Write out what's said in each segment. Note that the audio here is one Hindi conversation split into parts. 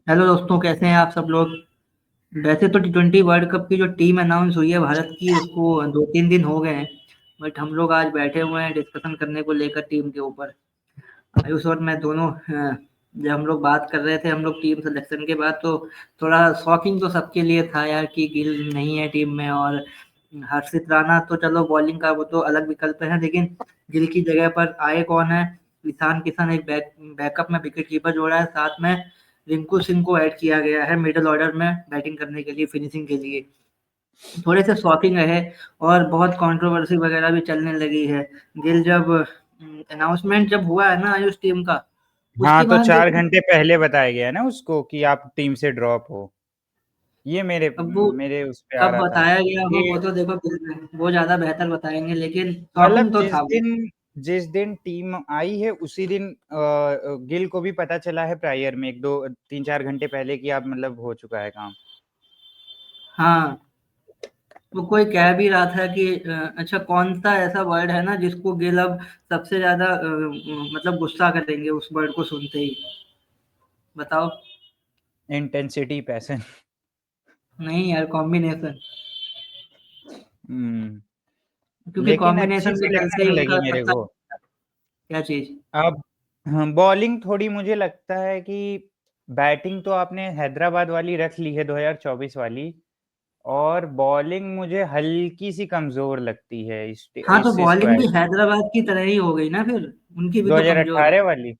हेलो दोस्तों, कैसे हैं आप सब लोग। वैसे तो T20 वर्ल्ड कप की जो टीम अनाउंस हुई है भारत की, उसको 2-3 दिन हो गए हैं। बट हम लोग आज बैठे हुए हैं डिस्कशन करने को लेकर टीम के ऊपर। आयुष और मैं दोनों जब हम लोग बात कर रहे थे हम लोग टीम सिलेक्शन के बाद, तो थोड़ा शॉकिंग तो सबके लिए था यार कि गिल नहीं है टीम में। और हर्षित राणा तो चलो बॉलिंग का वो तो अलग विकल्प है, लेकिन गिल की जगह पर आए कौन है। ईशान किशन एक बैकअप में विकेट कीपर जोड़ा है, साथ में रिंकू सिंह को ऐड किया गया है मिडिल ऑर्डर में बैटिंग करने के लिए, फिनिशिंग के लिए। थोड़े से शॉकिंग रहे। और बहुत कंट्रोवर्सी वगैरह भी चलने लगी है। गिल जब अनाउंसमेंट जब हुआ है ना आयुष टीम का, हाँ, उसके तो बाद 4 देखो। घंटे पहले बताया गया है ना उसको कि आप टीम से ड्रॉप हो। ये मेरे अब वो मेरे उस पे आ कब रहा था बताया गया हो वो कि तो देखो वो ज्यादा बेहतर बताएंगे, लेकिन मतलब शॉकिंग तो था वो। जिस दिन टीम आई है उसी दिन गिल को भी पता चला है प्रायर में 1 2 3 4 घंटे पहले कि आप मतलब हो चुका है काम। हाँ, वो कोई कह भी रहा था कि अच्छा कौन सा ऐसा वर्ड है ना जिसको गिल अब सबसे ज्यादा मतलब गुस्सा करेंगे उस वर्ड को सुनते ही। बताओ। Intensity passion. नहीं यार, कॉम्बिनेशन। हम्म। क्योंकि लेकिन अच्छी कॉम्बिनेशन के चलते ही सिलेक्शन उनका लगी मेरे अच्छा। को। क्या चीज। अब हाँ, बॉलिंग थोड़ी मुझे लगता है कि बैटिंग तो आपने हैदराबाद वाली रख ली है 2024 वाली। और बॉलिंग मुझे हल्की सी कमजोर लगती है हाँ, तो इस बॉलिंग स्क्वाड भी की। हैदराबाद की तरह ही हो गई ना फिर। उनकी भी तो कमजोर है। 2018 वाली।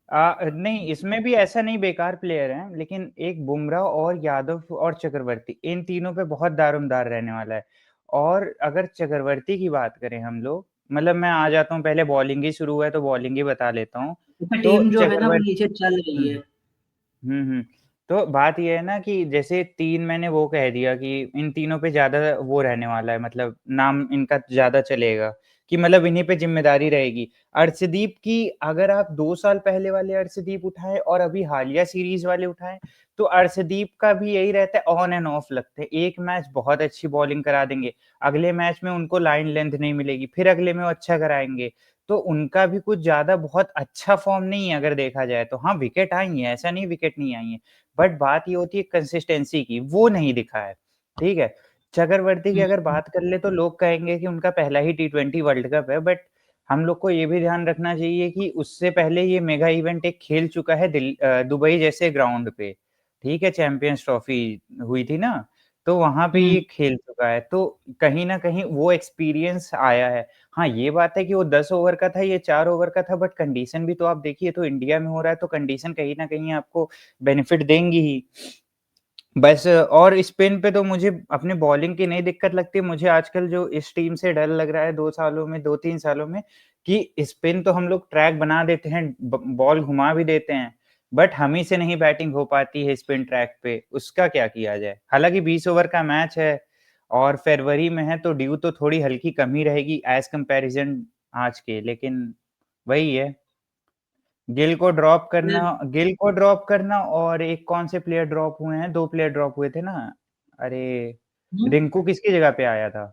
नहीं, इसमें भी ऐसा नहीं बेकार प्लेयर हैं, लेकिन एक बुमराह और यादव और चक्रवर्ती, इन तीनों पे बहुत दारोमदार रहने वाला है। और अगर चक्रवर्ती की बात करें हम लोग, मतलब मैं आ जाता हूँ, पहले बॉलिंग ही शुरू हुआ है तो बॉलिंग ही बता लेता हूँ। तो तो टीम जो है ना वो चक्रवर्ती। नीचे चल रही है। हम्म। तो बात ये है ना कि जैसे तीन मैंने वो कह दिया कि इन तीनों पे ज्यादा वो रहने वाला है, मतलब नाम इनका ज्यादा चलेगा, कि मतलब इन्हीं पे जिम्मेदारी रहेगी। अर्शदीप की अगर आप 2 साल पहले वाले अर्शदीप उठाएं और अभी हालिया सीरीज वाले उठाएं, तो अर्शदीप का भी यही रहता है, ऑन एंड ऑफ लगते हैं। एक मैच बहुत अच्छी बॉलिंग करा देंगे, अगले मैच में उनको लाइन लेंथ नहीं मिलेगी, फिर अगले में वो अच्छा कराएंगे। तो उनका भी कुछ ज्यादा बहुत अच्छा फॉर्म नहीं है अगर देखा जाए तो। हाँ, विकेट आई है, ऐसा नहीं विकेट नहीं आई है, बट बात ये होती है कंसिस्टेंसी की, वो नहीं दिखा है। ठीक है। चक्रवर्ती की अगर हम्म। बात कर ले तो लोग कहेंगे कि उनका पहला ही T20 वर्ल्ड कप है, बट हम लोग को ये भी ध्यान रखना चाहिए कि उससे पहले ये मेगा इवेंट एक खेल चुका है दुबई जैसे ग्राउंड पे। ठीक है, चैंपियंस ट्रॉफी हुई थी ना, तो वहां पे हम्म। ये खेल चुका है, तो कहीं ना कहीं वो एक्सपीरियंस आया है। हाँ, ये बात है कि वो 10 ओवर का था, ये 4 ओवर का था, बट कंडीशन भी तो आप देखिए, तो इंडिया में हो रहा है तो कंडीशन कहीं ना कहीं आपको बेनिफिट देंगी ही। बस और स्पिन पे तो मुझे अपने बॉलिंग की नहीं दिक्कत लगती, मुझे आजकल जो इस टीम से डर लग रहा है 2 सालों में, 2 3 सालों में, कि स्पिन तो हम लोग ट्रैक बना देते हैं, बॉल घुमा भी देते हैं, बट हम ही से नहीं बैटिंग हो पाती है स्पिन ट्रैक पे, उसका क्या किया जाए। हालांकि 20 ओवर का मैच है और फरवरी में है, तो ड्यू तो थोड़ी हल्की कम ही रहेगी एज कंपैरिजन आज के, लेकिन वही है। गिल को ड्रॉप करना, और एक कौन से प्लेयर ड्रॉप हुए हैं, 2 प्लेयर ड्रॉप हुए थे ना। अरे, हम्म। रिंकू किसकी जगह पे आया था।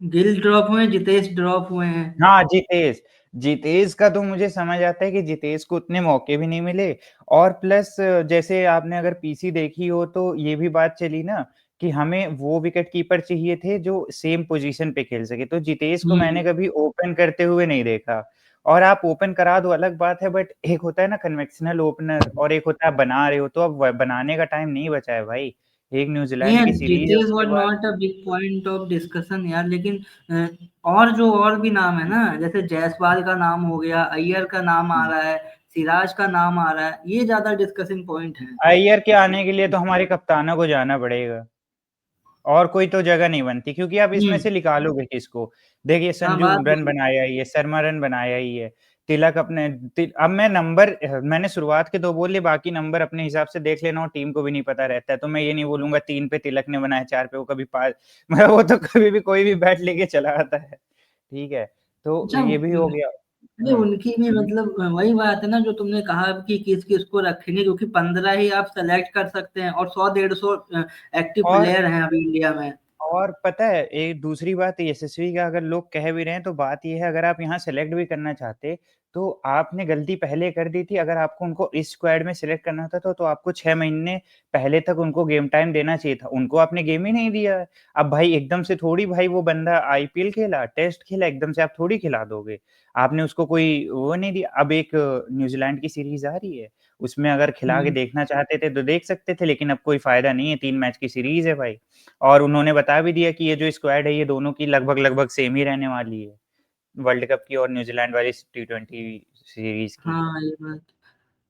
गिल ड्रॉप हुए हैं, जितेश ड्रॉप हुए हैं। हाँ, जितेश। जितेश का तो मुझे समझ आता है कि जितेश को उतने मौके भी नहीं मिले। और प्लस जैसे आपने अगर पीसी देखी हो तो ये भी बात चली ना कि हमें वो विकेट कीपर चाहिए थे जो सेम पोजीशन पे खेल सके, तो जितेश को मैंने हम्म। कभी ओपन करते हुए नहीं देखा। और आप ओपन करा दो अलग बात है, बट एक होता है ना कन्वेंशनल ओपनर, और एक होता है बना रहे हो, तो अब बनाने का टाइम नहीं बचा है भाई। एक नहीं न्यूजीलैंड यार, की सीरीज है जितेश उसके वॉज बाद। Not a big point of discussion यार, लेकिन और जो और भी नाम है ना, जैसे जायसवाल का नाम हो गया, अय्यर का नाम आ रहा है, सिराज का नाम आ रहा है, ये ज्यादा डिस्कसिंग पॉइंट है। अय्यर के आने के लिए तो हमारे कप्तानों को जाना पड़ेगा, और कोई तो जगह नहीं बनती, क्योंकि आप इसमें हम्म। से निकालोगे किसको। देखिए, हाँ, संजू बात रन वही। बनाया ही है, शर्मा रन बनाया ही है, तिलक अब मैं नंबर, मैंने शुरुआत के 2 बोल लिए, बाकी नंबर अपने हिसाब से देख लेना, और टीम को भी नहीं पता रहता है, तो मैं ये नहीं बोलूंगा 3 पे तिलक ने बनाया, 4 पे वो, कभी 5 मतलब वो तो कभी भी कोई भी बैट लेके चला आता है। ठीक है, तो अच्छा। ये भी हो गया। अरे हाँ। उनकी भी मतलब वही बात है ना जो तुमने कहा कि किस किस को रखेंगे, क्योंकि 15 ही आप सेलेक्ट कर सकते हैं और 100-150 एक्टिव और प्लेयर हैं अभी इंडिया में। और पता है एक दूसरी बात, यशस्वी का अगर लोग कह भी रहे हैं तो बात ये है, अगर आप यहाँ सेलेक्ट भी करना चाहते तो आपने गलती पहले कर दी थी, अगर आपको उनको इस स्क्वाड में सिलेक्ट करना था तो आपको 6 महीने पहले तक उनको गेम टाइम देना चाहिए था। उनको आपने गेम ही नहीं दिया है। अब भाई एकदम से थोड़ी भाई वो बंदा आईपीएल खेला, टेस्ट खेला, एकदम से आप थोड़ी खिला दोगे। आपने उसको कोई वो नहीं दिया। अब एक न्यूज़ीलैंड की सीरीज़ आ रही है, उसमें अगर खिला के हुँ। देखना चाहते थे तो देख सकते थे, लेकिन अब कोई फ़ायदा नहीं है, 3 मैच की सीरीज़ है भाई। और उन्होंने बता भी दिया कि ये जो स्क्वाड है ये दोनों की लगभग-लगभग सेम ही रहने वाली है। वर्ल्ड कप की और न्यूज़ीलैंड वाली टी20 सीरीज़ की। हाँ, ये बात।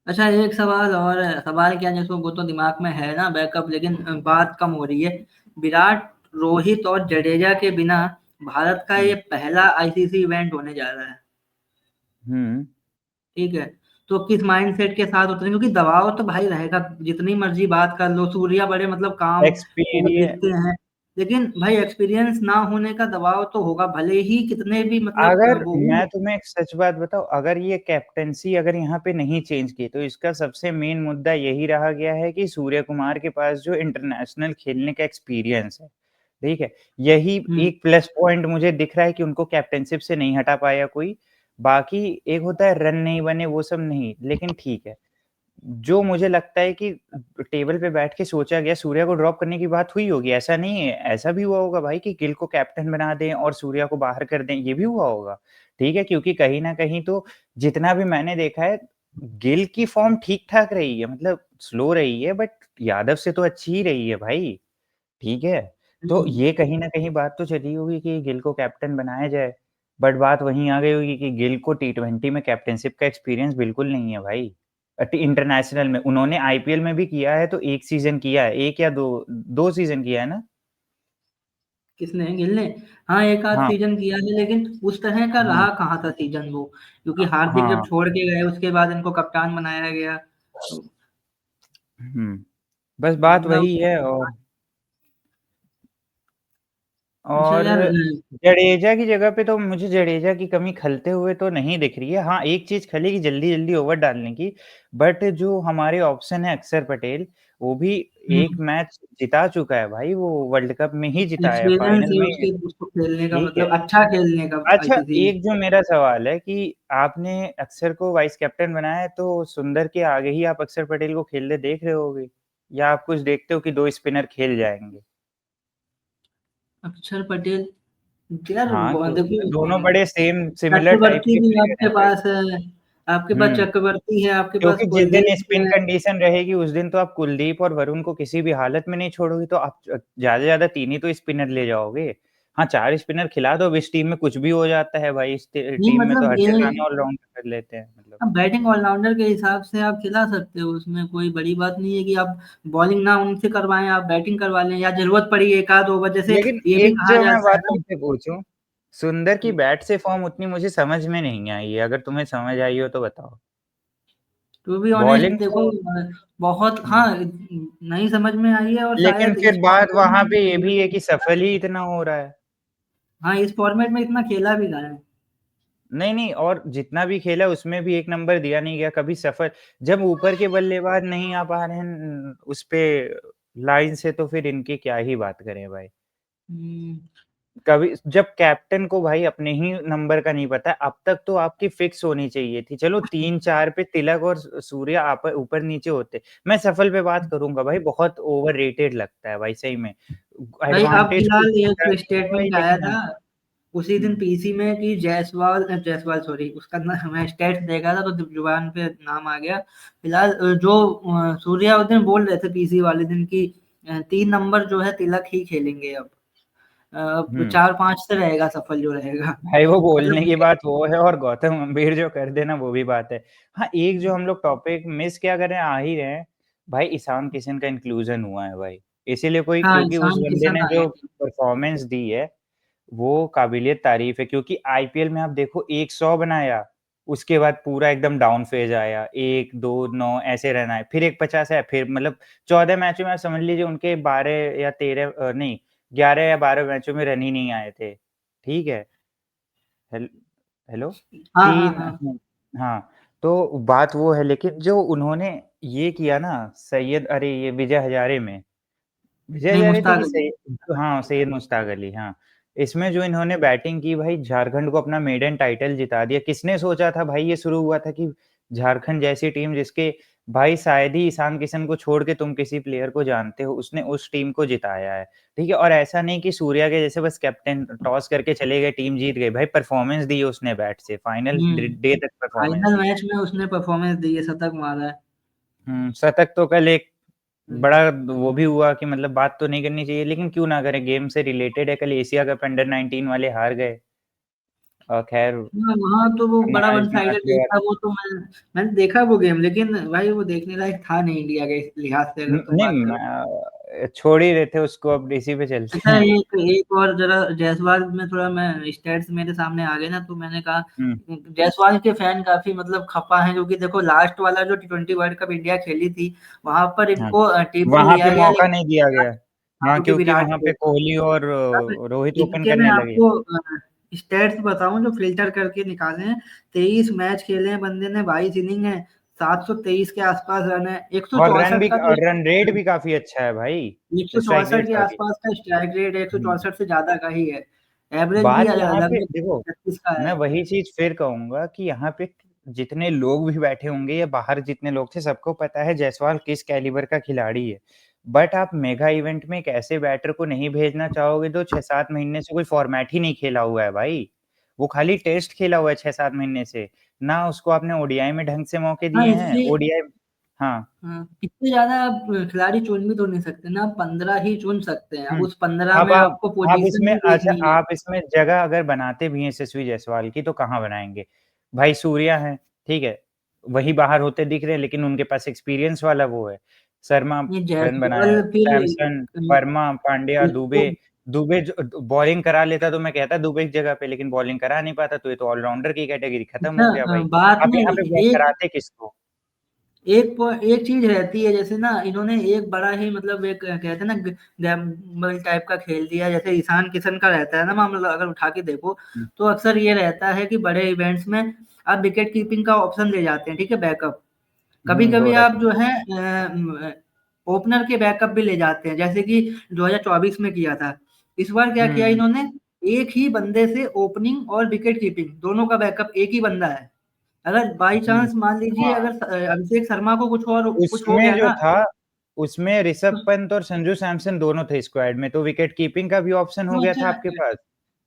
अच्छा, एक सवाल और है, सवाल क्या जिसको वो तो दिमाग में है ना बैकअप, लेकिन बात कम हो रही है। विराट, रोहित और जडेजा के बिना भारत का ये हुँ। पहला आईसीसी इवेंट होने जा रहा है। हुँ। ठीक है? तो किस माइंडसेट के साथ उतरेंगे? क्योंकि दबाव तो भाई रहेगा, जितनी मर्ज़ी बात कर लो, सूर्या बड़े मतलब काम कूल एक्सपीरिय दिखते हैं, लेकिन भाई एक्सपीरियंस ना होने का दबाव तो होगा, भले ही कितने भी मतलब अगर वो मैं हो। तुम्हें एक सच बात बताऊँ, अगर ये कैप्टेंसी अगर यहाँ पे नहीं चेंज की, तो इसका सबसे मेन मुद्दा यही रहा गया है कि सूर्य कुमार के पास जो इंटरनेशनल खेलने का एक्सपीरियंस है, ठीक है? यही हुँ, एक प्लस पॉइंट मुझे दिख रहा है कि उनको कैप्टेनशिप से नहीं हटा पाया कोई। बाकी एक होता है रन नहीं बने, वो सब नहीं, लेकिन ठीक है। जो मुझे लगता है कि टेबल पे बैठ के सोचा गया, सूर्या को ड्रॉप करने की बात हुई होगी, ऐसा नहीं है। ऐसा भी हुआ होगा भाई कि गिल को कैप्टन बना दें और सूर्या को बाहर कर दें, ये भी हुआ होगा। ठीक है, क्योंकि कहीं न कहीं तो जितना भी मैंने देखा है, गिल की फ़ॉर्म ठीक-ठाक रही है, मतलब स्लो रही है बट यादव से तो अच्छी ही रही है भाई, ठीक है? तो हुँ। ये कहीं न कहीं बात तो चली होगी कि गिल को कैप्टन बनाया जाए, बट बात वहीं आ गई होगी कि गिल को टी20 में कैप्टेनशिप का एक्सपीरियंस बिल्कुल नहीं है भाई। इंटरनेशनल में उन्होंने आईपीएल में भी किया है तो 1 सीज़न किया है, 1 या 2 सीज़न किया है ना? किसने? गिल ने? हाँ, एक आध हाँ, सीज़न किया है, लेकिन उस तरह का हुँ, रहा कहाँ था सीज़न वो, क्योंकि हार्दिक जब हाँ, छोड़ के गए उसके बाद इनको कप्तान बनाया गया, तो हुँ, बस बात वरना वही है अच्छा और यार जडेजा की जगह पे तो मुझे जडेजा की कमी खलते हुए तो नहीं दिख रही है। हाँ, एक चीज़ खलेगी जल्दी-जल्दी ओवर डालने की, बट जो हमारे ऑप्शन है अक्षर पटेल, वो भी हुँ, एक मैच जिता चुका है भाई, वो वर्ल्ड कप में ही जिताया है, एक्सपीरियंस फाइनल है में उसके उसको खेलने का ठीक है। मतलब अच्छा खेलने का अच्छा, आईसीसी में। एक जो मेरा सवाल है कि आपने अक्षर को वाइस कैप्टन बनाया है, तो सुंदर के आगे ही आप अक्षर पटेल को खेलते देख रहे होगे? या आप कुछ देखते हो कि 2 स्पिनर खेल जाएँगे? अक्षर पटेल यार हाँ, ब क्यों देखो दोनों बड़े सेम सिमिलर टाइप चक्रवर्ती के भी प्लेयर आपके हैं भाई। पास है, आपके पास हुँ, चक्रवर्ती है, आपके पास क्योंकि जिस दिन कुलदीप स्पिन है। कंडीशन रहेगी, उस दिन तो आप कुलदीप और वरुण को किसी भी हालत में नहीं छोड़ोगे, तो आप ज़्यादा से ज़्यादा 3 ही तो स्पिनर ले जाओगे। हाँ, 4 स्पिनर खिला दो, अब इस टीम में कुछ भी हो जाता है भाई, इस नहीं टीम में तो मतलब हर ये जगह ऑलराउंडर कर लेते हैं मतलब। अब बैटिंग ऑलराउंडर के हिसाब से आप खिला सकते हो, उसमें कोई बड़ी बात नहीं है कि आप बॉलिंग ना उनसे करवाएँ, आप बैटिंग करवा लें या ज़रूरत पड़ी एक आध ओवर, जैसे लेकिन ये भी एक कहा जो मैं जाता है बात ना। तुमसे पूछूँ, सुंदर की हुँ, बैट से फ़ॉर्म उतनी मुझे समझ में नहीं आई है, अगर तुम्हें समझ आई हो तो बताओ? टू बी ऑनेस्ट बॉलिंग देखो तो बहुत हुँ, हाँ, नहीं समझ में आई है और लेकिन शायद फिर इस बात फॉर्मेट वहाँ में पे ये खेला भी है भी कि सफल ही इतना हो रहा है। हाँ, इस फॉर्मेट में इतना खेला भी गया है। नहीं, नहीं और जितना भी खेला उसमें भी 1 नंबर दिया नहीं गया, कभी सफल जब ऊपर के बल्लेबाज नहीं आ पा रहे हैं उस पे लाइन से तो फिर इनकी क्या ही बात करें भाई। हुँ, कभी जब कैप्टन को भाई अपने ही नंबर का नहीं पता है, अब तक तो आपकी फिक्स होनी चाहिए थी। चलो 3-4 पे तिलक और सूर्या आप ऊपर-नीचे होते। मैं सफल पे बात करूँगा भाई बहुत ओवररेटेड लगता है भाई सही में। भाई अब एडवांटेज कुछ फिलहाल एक दिखता नहीं है भाई स्टेटमेंट आया लेकिन था हाँ। उसी दिन हुँ, पीसी में कि जायसवाल जायसवाल सॉरी उसका ना मैं स्टेट्स देखा था तो जुबान पे नाम आ गया। फिलहाल जो सूर्या उस दिन बोल रहे थे पीसी वाले दिन की 3 नंबर जो है तिलक ही खेलेंगे अब। हुँ। 4-5 से रहेगा सफल जो रहेगा। भाई वो बोलने मतलब की बात वो है और गौतम गंभीर जो कर देना वो भी बात है। हाँ, एक जो हम लोग टॉपिक मिस क्या कर रहे हैं आ ही रहे हैं, भाई ईशान किशन का इंक्लूज़न हुआ है भाई। इसीलिए कोई हाँ, क्योंकि उस ईशान बंदे किशन ने आए जो थे। परफ़ॉर्मेंस दी है, वो काबिलियत तारीफ़ है क्योंकि आईपीएल में आप देखो 100 बनाया, उसके बाद पूरा एकदम डाउन फ़ेज़ आया, 1, 2, 9 ऐसे रन आए, फिर एक 50 आया, फिर मतलब 14 मैचों में आप समझ लीजिए उनके 12 या 13 नहीं 11 या 12 मैचों में रन ही नहीं आए थे, ठीक है? Hello hello? हाँ, हाँ, 3 हाँ। हाँ, तो बात वो है लेकिन जो उन्होंने ये किया ना सैयद अरे ये विजय हज़ारे में, विजय नहीं हज़ारे थे मुश्ताक कि अली। सैयद हाँ, सैयद मुश्ताक अली हाँ। इसमें जो इन्होंने बैटिंग की भाई, झारखंड को अपना मेडन टाइटल जिता दिया। किसने सोचा था भाई, ये शुरू हुआ था कि झारखंड जैसी टीम, जिसके भाई शायद ही ईशान किशन को छोड़ के तुम किसी प्लेयर को जानते हो, उसने उस टीम को जिताया है, ठीक है। और ऐसा नहीं कि सूर्या के जैसे बस कैप्टन टॉस करके चले गए, टीम जीत गई, भाई परफॉर्मेंस दी है उसने बैट से, फाइनल डे तक परफॉर्मेंस फाइनल दी। मैच में उसने परफॉर्मेंस दी है, शतक मारा है। शतक तो कल एक हम्म। बड़ा वो भी हुआ कि मतलब बात तो नहीं करनी चाहिए, लेकिन क्यों ना करें, गेम से रिलेटेड है। कल एशिया कप अंडर 19 वाले हार गए, खैर हाँ वहाँ तो वो बड़ा वन मैच साइडेड अगले गेम बार। था वो तो, मैंने देखा वो गेम, लेकिन भाई वो देखने लायक था नहीं इंडिया के लिहाज से, अगर तुम नहीं बात करो। छोड़ ही रहे थे उसको, अब इसी पे चलते अच्छा, हैं। एक एक और जरा जायसवाल में थोड़ा, मैं स्टैट्स मेरे सामने आ गए ना, तो मैंने कहा हम्म, जायसवाल के फैन काफी मतलब खफा हैं, क्योंकि देखो लास्ट वाला जो T20 वर्ल्ड कप इंडिया खेली थी, वहां पर हाँ, इनको टीम में वहां पे लिया गया, मौका लेकिन नहीं दिया गया। हाँ, क्योंकि क्योंकि विराट वहां पे कोहली। कोहली और अब रोहित ओपन इनके मैं करने लगे। आपको स्टेट्स बताऊं जो फिल्टर करके निकाले हैं। 23 मैच खेले हैं बंदे ने, 22 इनिंग है, 723 के आसपास रन है, एक सौ और चौसठ का तो रन रेट भी काफी अच्छा है भाई, एक सौ स्ट्राइक चौसठ रेट के सॉरी। आसपास का स्ट्राइक रेट, एक सौ हम्म, चौसठ से ज्यादा का ही है। एवरेज भी बात यहाँ पे लगभग देखो, 36 का मैं है। वही चीज फिर कहूंगा कि यहाँ पे जितने लोग भी बैठे होंगे या बाहर जितने लोग थे, सबको पता है जायसवाल किस कैलिबर का खिलाड़ी है। बट आप मेगा इवेंट में एक ऐसे बैटर को नहीं भेजना चाहोगे जो 6-7 महीने से कोई फॉर्मेट ही नहीं खेला हुआ है भाई। वो खाली टेस्ट खेला हुआ है 6-7 महीने से, ना उसको आपने ओडीआई में ढंग से मौके हाँ दिए हैं, इसलिए, ओडीआई। हाँ। हाँ इतने ज्यादा आप खिलाड़ी चुन भी तो नहीं सकते ना, आप 15 ही चुन सकते हैं, अब हम्म। उस 15 अब में आपको आप पोजीशन इसमें भी अच्छा, देखनी है। आप इसमें जगह अगर बनाते भी हैं यशस्वी जायसवाल की, तो कहाँ बनाएंगे भाई? सूर्या है, ठीक है, वही बाहर होते दिख रहे हैं, लेकिन उनके पास एक्सपीरियंस वाला वो है। शर्मा ये रन जायसवाल बनाए, फिर सैमसन, वर्मा, पांड्या, इसको, दुबे। दुबे जो बॉलिंग करा लेता तो मैं कहता दुबे की जगह पे, लेकिन बॉलिंग करा नहीं पाता, तो ये तो ऑलराउंडर की कैटेगरी, खत्म अच्छा हो गया भाई। बात आप ना यहाँ पे एक कराते किसको? एक चीज रहती है, जैसे ना इन्होंने एक बड़ा ही मतलब एक कहते हैं ना गैम्बल टाइप का खेल दिया, जैसे ईशान किशन का रहता है ना मामला, अगर उठा के देखो हम्म, तो अक्सर ये रहता है कि बड़े इवेंट्स में आप विकेट कीपिंग का ऑप्शन ले जाते हैं, ठीक है, बैकअप। कभी वो कभी आप रखा। जो है ओपनर के बैकअप भी ले जाते हैं, जैसे कि 2024 में किया था। इस बार क्या किया हम्म, इन्होंने, एक ही बंदे से ओपनिंग और विकेट कीपिंग दोनों का बैकअप एक ही बंदा है। अगर बाई हम्म, चांस मान लीजिए, हाँ, अगर अभिषेक शर्मा को कुछ हो उसमें गया जो ना, था, उसमें ऋषभ तो पंत और संजू सैमसन दोनों थे स्क्वाड में, तो विकेट कीपिंग का भी ऑप्शन हो तो गया था आपके अच्छा पास।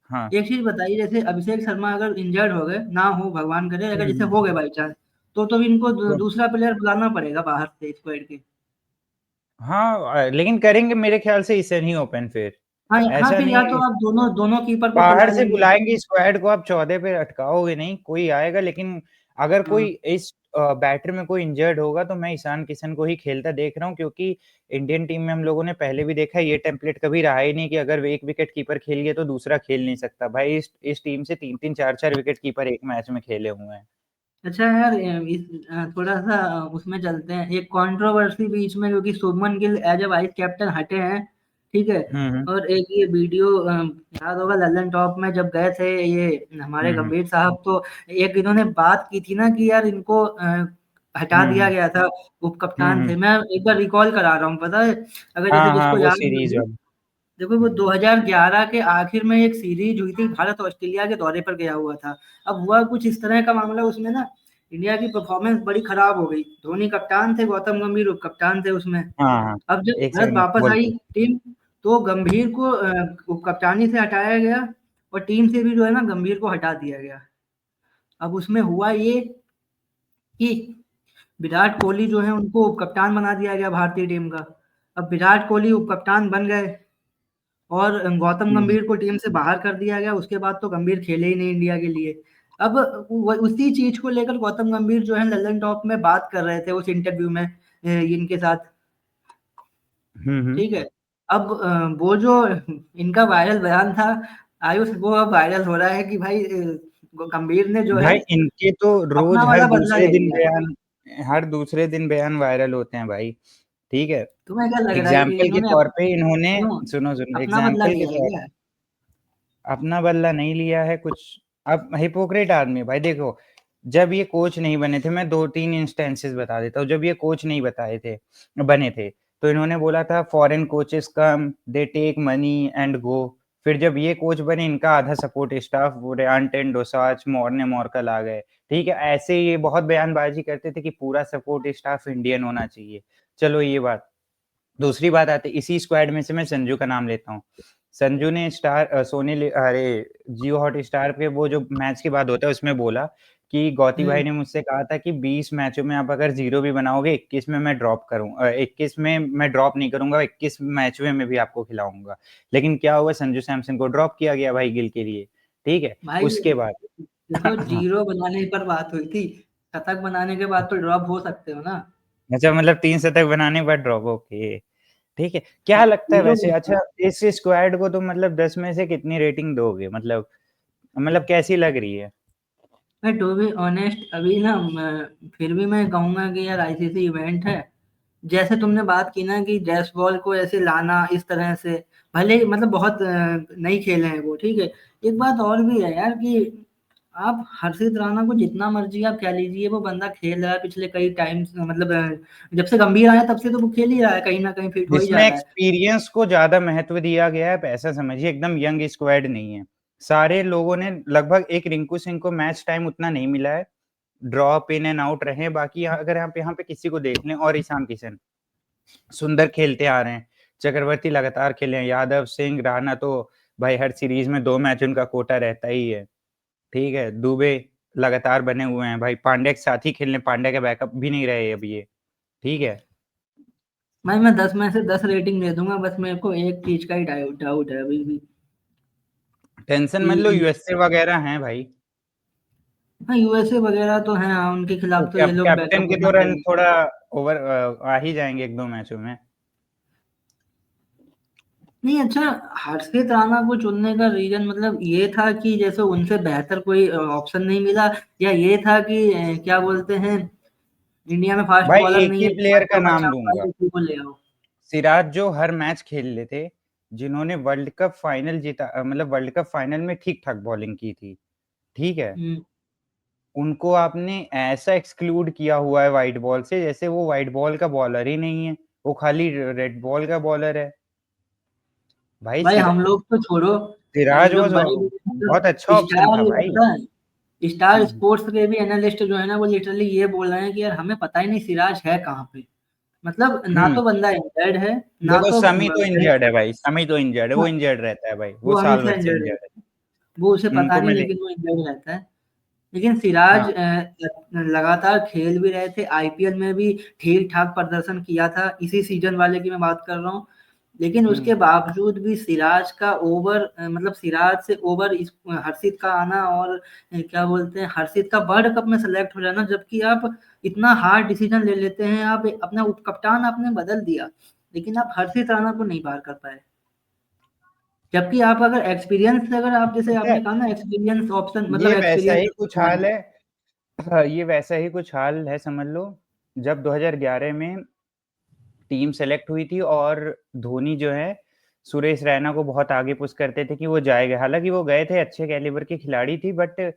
हाँ। एक चीज बताइए, जैसे अभिषेक शर्मा अगर इंजर्ड हो गए ना, हो भगवान करे, अगर जैसे हम्म, हो गए बाई चांस, तो इनको तो दूसरा प्लेयर बुलाना पड़ेगा बाहर से स्क्वाड के। हाँ, लेकिन करेंगे मेरे ख्याल से इसे नहीं ओपन फिर, हाँ हाँ, ऐसा फिर या नहीं। तो आप दोनों दोनों कीपर को बुला बाहर से लेंगे। बुलाएंगे स्क्वाड को, आप 14 पे अटकाओगे नहीं, कोई आएगा, लेकिन अगर कोई हाँ इस बैटर में कोई इंजर्ड होगा, तो मैं ईशान किशन को ही खेलता देख रहा हूँ, क्योंकि इंडियन टीम में हम लोगों ने पहले भी देखा है, ये टेम्पलेट कभी रहा ही नहीं कि अगर एक विकेट कीपर खेल गया तो दूसरा खेल नहीं सकता भाई। इस टीम से 3-3 4-4 विकेट कीपर एक मैच में खेले हुए हैं। अच्छा यार, थोड़ा सा उसमें चलते हैं, एक कंट्रोवर्सी बीच में, क्योंकि Shubman Gill as a vice captain हटे हैं, ठीक है। हम्म, और एक ये वीडियो याद होगा ललन टॉप में जब गए थे ये हमारे हम्म, गंभीर साहब, तो एक इन्होंने बात की थी ना कि यार इनको हटा दिया हम्म, गया था, उप हम्म, कप्तान थे। मैं एक बार रिकॉल करा रहा हूँ, पता है, अगर जैसे हाँ हाँ, जिसको वो याद सीरीज हो, वाली। देखो वो 2011 के आखिर में एक सीरीज हुई थी, भारत ऑस्ट्रेलिया के दौरे पर गया हुआ था। अब हुआ कुछ इस तरह का मामला उसमें ना, इंडिया की परफॉर्मेंस बड़ी खराब हो गई, धोनी कप्तान थे, गौतम गंभीर उप कप्तान थे उसमें। हाँ हाँ, अब जब एक भारत सेकंड वापस बोल। आई टीम, तो गंभीर को उप कप्तानी से हटाया गया, और टीम से भी जो है ना गंभीर को हटा दिया गया। अब उसमें हुआ ये कि विराट कोहली जो है उनको उप कप्तान बना दिया गया भारतीय टीम का। अब विराट कोहली उप कप्तान बन गए, और गौतम हम्म, गंभीर को टीम से बाहर कर दिया गया, उसके बाद तो गंभीर खेले ही नहीं इंडिया के लिए। अब उसी चीज को लेकर गौतम गंभीर जो है ललन टॉप में बात कर रहे थे उस इंटरव्यू में इनके साथ, हम्म, ठीक है। अब वो जो इनका वायरल बयान था आयुष, वो अब वायरल हो रहा है कि भाई गंभीर ने जो है भाई इनके तो अपना रोज वाला बदला ले लिया है। हर दूसरे दिन बयान वायरल होते हैं भाई, ठीक है। तुम्हें क्या लग रहा है कि एग्जाम्पल के इन्होंने तौर पे इन्होंने, क्यों सुनो सुनो, अपना बदला एग्जाम्पल के लिया है तौर, क्या? अपना बदला नहीं लिया है कुछ। अब हिपोक्रेट आदमी भाई, देखो, जब ये कोच नहीं बने थे, मैं 2-3 इंस्टेंसेस बता देता हूँ, जब ये कोच नहीं बताए थे, बने थे, तो इन्होंने बोला था foreign coaches come, they take money and go, फिर जब ये कोच बने, इनका आधा सपोर्ट स्टाफ वो रेयान टेंडोसाच, मॉर्ने मॉर्कल आ गए, ठीक है। ऐसे ये बहुत बयानबाजी करते थे कि पूरा सपोर्ट स्टाफ इंडियन होना चाहिए। चलो ये बात। दूसरी बात आती है, इसी स्क्वाड में से मैं संजू का नाम लेता हूँ। संजू ने जियो हॉटस्टार पे वो जो मैच के बाद होता है उसमें बोला कि गौती भाई ने मुझसे कहा था कि 20 मैचों में आप अगर 0 भी बनाओगे, 21 में मैं ड्रॉप 21 में मैं ड्रॉप नहीं करूंगा, 21 मैचों में भी आपको खिलाऊंगा। लेकिन क्या हुआ, संजू सैमसन को ड्रॉप किया गया भाई गिल के लिए, ठीक है। भाई उसके बाद ये तो जीरो बनाने पर बात हुई थी, शतक बनाने के बाद तो ड्रॉप हो सकते हो ना। अच्छा, मतलब 3 शतक बनाने पर ड्रॉप, ओके, ठीक है। क्या हाँ, लगता है जीरो। वैसे, अच्छा इस स्क्वाड को तो मतलब 10 में से कितनी रेटिंग दोगे, मतलब कैसी लग रही है? मैं टू बी ऑनेस्ट अभी ना फिर भी मैं कहूंगा कि यार आईसीसी इवेंट है। जैसे तुमने बात की ना कि जैसबॉल को ऐसे लाना इस तरह से, भले ही मतलब बहुत नई खेले हैं वो, ठीक है। एक बात और भी है यार कि आप हर्षित राणा को जितना मर्जी आप कह लीजिए, वो बंदा खेल रहा है पिछले कई टाइम, मतलब जब से गंभीर आया तब से तो वो खेल ही रहा है, कहीं ना कहीं फिट हो ही जा इसमें रहा है। एक्सपीरियंस को ज़्यादा महत्व दिया गया है, ऐसा समझिए, एकदम यंग स्क्वाड नहीं है। सारे लोगों ने लगभग, एक रिंकू सिंह को मैच टाइम उतना नहीं मिला है, ड्रॉप इन एंड आउट रहे हैं। बाकी अगर आप यहाँ पे किसी को देख लें, और ईशान किशन सुंदर खेलते आ रहे हैं, चक्रवर्ती लगातार खेले हैं, यादव सिंह राणा तो भाई हर सीरीज में 2 मैच उनका कोटा रहता ही है, ठीक है। दुबे लगातार बने हुए हैं भाई, पांड्या के साथ ही खेलने, पांड्या के बैकअप भी नहीं रहे अब ये, ठीक है। भाई मैं 10 में से 10 रेटिंग दे दूंगा, बस मेरे को एक चीज का ही डाउट डाउट है अभी भी टेंशन मत लो, कि यूएसए वगैरह हैं भाई। हाँ, यूएसए वगैरह तो है, हाँ, उनके तो खिलाफ तो ये लोग कैप्टन बैकअप के बना तो रन लेंगे। थोड़ा ओवर आ ही जाएंगे 1-2 मैचों में। नहीं, अच्छा, हर्षित राणा को चुनने का रीजन मतलब ये था कि जैसे उनसे बेहतर कोई ऑप्शन नहीं मिला, या ये था कि क्या बोलते हैं, इंडिया में फास्ट भाई बॉलर एक नहीं ही है, प्लेयर का तो नाम बचाओ लूंगा, भाई इसी को ले आओ। सिराज जो हर मैच खेल ले थे, जिन्होंने वर्ल्ड कप फाइनल जीता, मतलब वर्ल्ड कप फाइनल में ठीक ठाक बॉलिंग की थी, ठीक है। हम्म। उनको आपने ऐसा एक्सक्लूड किया हुआ है व्हाइट बॉल से, जैसे वो व्हाइट बॉल का बॉलर ही नहीं है, वो खाली रेड बॉल का बॉलर है भाई। भाई हम लोग तो छोड़ो, ये सिराज जो वॉज बड़े बहुत अच्छा ऑप्शन स्टार, था भाई। पता है, स्टार हम्म, स्पोर्ट्स के भी एनालिस्ट जो है ना, वो लिटरली ये बोल रहे हैं कि यार हमें पता ही नहीं सिराज है कहाँ पे। मतलब ना हम्म। तो बंदा इंजर्ड है, ना देखो तो समी तो इंजर्ड है भाई, समी तो इंजर्ड है, वो हाँ, इंजर्ड रहता है भाई, वो वो साल हमेशा भर से इंजर्ड इंजर्ड रहता है, वो उसे है। पता उनको नहीं, मैं लेकिन वो इंजर्ड रहता है। लेकिन सिराज हाँ। लगातार खेल भी रहे थे, आईपीएल में भी ठीक ठाक प्रदर्शन किया था, इसी सीजन वाले की मैं बात कर रहा हूँ। लेकिन हम्म। उसके बावजूद भी सिराज का ओवर, मतलब सिराज से ओवर हर्षित का आना, और क्या बोलते हैं, हर्षित का वर्ल्ड कप में सेलेक्ट हो जाना, जबकि आप इतना हार्ड डिसीजन ले लेते हैं, आप अपना उप कप्तान आपने बदल दिया, लेकिन आप हर्षित राणा को नहीं पार कर पाए। जबकि आप अगर एक्सपीरियंस, अगर आप जैसे पता है, आपने कहा ना एक्सपीरियंस ऑप्शन, ये मतलब वैसा ही एक्सपीरियंस कुछ हाल है। हाँ, ये वैसा ही कुछ हाल है, समझ लो। जब 2011 में टीम सेलेक्ट हुई थी, और धोनी जो है सुरेश रैना को बहुत आगे पुश करते थे कि वो जाएगा, हालांकि वो गए थे, अच्छे कैलिबर की खिलाड़ी थी, बट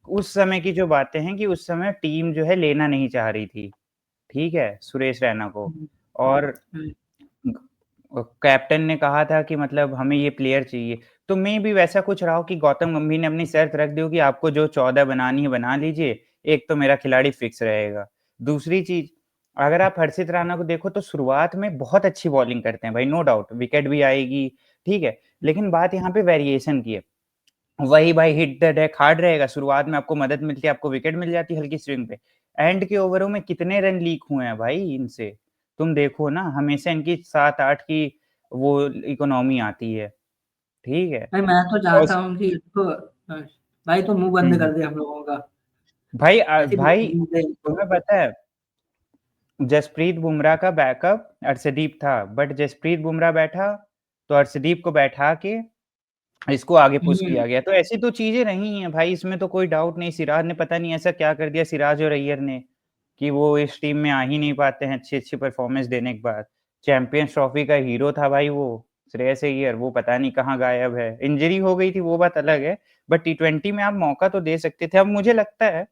उस समय की जो बातें हैं कि उस समय टीम जो है लेना नहीं चाह रही थी, ठीक है, सुरेश रैना को। और कैप्टन ने कहा था कि मतलब हमें ये प्लेयर चाहिए। तो मैं भी वैसा कुछ रहा हो कि गौतम गंभीर ने अपनी शर्त रख दी हो कि आपको जो 14 बनानी है बना लीजिए, एक तो मेरा खिलाड़ी फिक्स रहेगा। दूसरी चीज, अगर आप हर्षित राणा को देखो तो शुरुआत में बहुत अच्छी बॉलिंग करते हैं भाई, नो डाउट विकेट भी आएगी, ठीक है। लेकिन बात यहाँ पे वेरिएशन की है, वही भाई हिट द डेक हार्ड रहेगा, शुरुआत में आपको मदद मिलती है, आपको विकेट मिल जाती है हल्की स्विंग पे। एंड के ओवरों में कितने रन लीक हुए हैं भाई इनसे, तुम देखो ना, हमेशा इनकी 7-8 की वो इकोनॉमी आती है, ठीक है। भाई मैं तो और चाहता हूँ कि इसको, भाई तो मुंह बंद हम्म, कर दे हम लोगों का, भाई ऐसी भाई तो। तुम्हें पता है, जसप्रीत बुमराह का बैकअप अर्शदीप था, बट जसप्रीत बुमराह बैठा तो अर्शदीप को बैठा के इसको आगे पुश हम्म। किया गया। तो ऐसी तो चीजें रही हैं भाई, इसमें तो कोई डाउट नहीं। सिराज ने पता नहीं ऐसा क्या कर दिया, सिराज और अय्यर ने, कि वो इस टीम में आ ही नहीं पाते हैं अच्छी अच्छी परफॉर्मेंस देने के बाद। चैंपियंस ट्रॉफी का हीरो था भाई वो, श्रेयस अय्यर, वो पता नहीं कहाँ गायब है। इंजरी हो गई थी वो बात अलग है, बट टी20 में आप मौका तो दे सकते थे। अब मुझे लगता है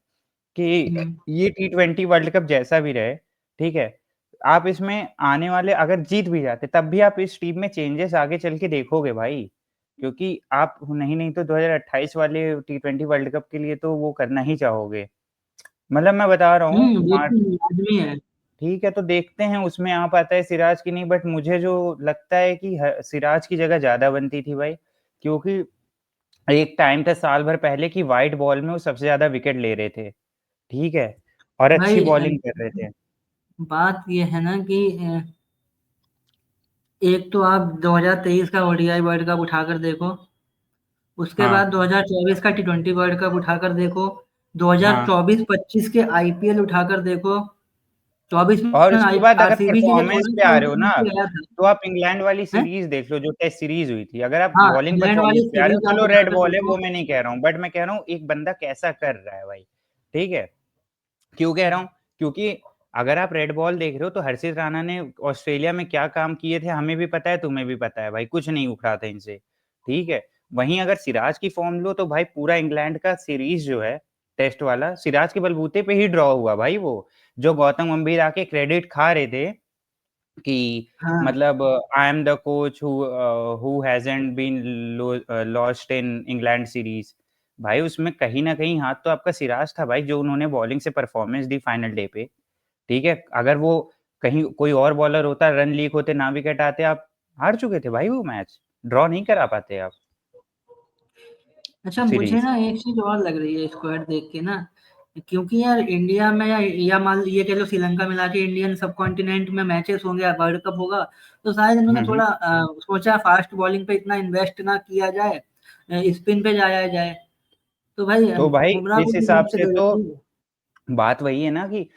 कि हम्म। ये टी20 वर्ल्ड कप जैसा भी रहे, ठीक है, आप इसमें आने वाले अगर जीत भी जाते तब भी आप इस टीम में चेंजेस आगे चल के देखोगे भाई। क्योंकि आप नहीं तो 2028 वाले T20 वर्ल्ड कप के लिए तो वो करना ही चाहोगे। मतलब मैं बता रहा हूँ वो हाँ, तो लाजमी है। ठीक है, तो देखते हैं उसमें आ पाता है सिराज की नहीं, बट मुझे जो लगता है कि सिराज की जगह ज़्यादा बनती थी भाई, क्योंकि एक टाइम था साल भर पहले कि व्हाइट बॉल में वो सबसे ज़्यादा विकेट ले रहे थे, ठीक है? और अच्छी भाई बॉलिंग कर रहे थे। बात ये है ना कि एक तो आप 2023 का ओडीआई वर्ल्ड कप उठाकर देखो, उसके हाँ, बाद 2024 का टी20 वर्ल्ड कप उठाकर देखो, हाँ। 2024-25 के आईपीएल उठाकर देखो, 24 और में उसके बाद अगर आरसीबी के लिए परफॉर्मेंस गौरव पे आ गंभीर रहे हो ना, गया था। तो आप इंग्लैंड वाली हैं? सीरीज देख लो जो टेस्ट सीरीज हुई थी। अगर आप हाँ, बॉलिंग इंग्लैंड वाली परफॉर्मेंस पे आ रहे हो, सीरीज आप चलो रेड उठाकर बॉल है देखो। वो मैं नहीं कह रहा हूँ, बट मैं कह रहा हूँ एक बंदा कैसा कर रहा है भाई, ठीक है? क्यों कह रहा हूँ? क्योंकि अगर आप रेड बॉल देख रहे हो तो हर्षित राणा ने ऑस्ट्रेलिया में क्या काम किए थे हमें भी पता है, तुम्हें भी पता है भाई, कुछ नहीं उखड़ा था इनसे, ठीक है? वहीं अगर सिराज की फॉर्म लो तो भाई पूरा इंग्लैंड का सीरीज जो है टेस्ट वाला सिराज के बलबूते पे ही ड्रॉ हुआ भाई वो। जो गौतम गंभीर आके क्रेडिट खा रहे थे कि हाँ। मतलब I am the coach who hasn't been lost in England series, भाई उसमें कहीं ना कहीं हाथ तो आपका सिराज था भाई, जो उन्होंने बॉलिंग से परफॉर्मेंस दी फाइनल डे पे, ठीक है? अगर वो कहीं कोई और बॉलर होता, रन लीक होते, ना विकेट आते, आप हार चुके थे भाई, वो मैच ड्रॉ नहीं करा पाते आप अच्छा, मुझे सीरीज। ना एक चीज और लग रही है स्क्वाड देख के ना, क्योंकि यार इंडिया में या मान ये कह लो श्रीलंका मिला के इंडियन सब कॉन्टिनेंट में मैचेस होंगे, वर्ल्ड कप होगा, तो शायद इन्होंने हम्म। थोड़ा सोचा फास्ट बॉलिंग पे इतना इन्वेस्ट ना किया जाए, स्पिन पे जाया जाए। तो भाई तो भाई बुमराह को इस भी हिसाब रेस्ट से दे तो देते हैं। बात वही है ना कि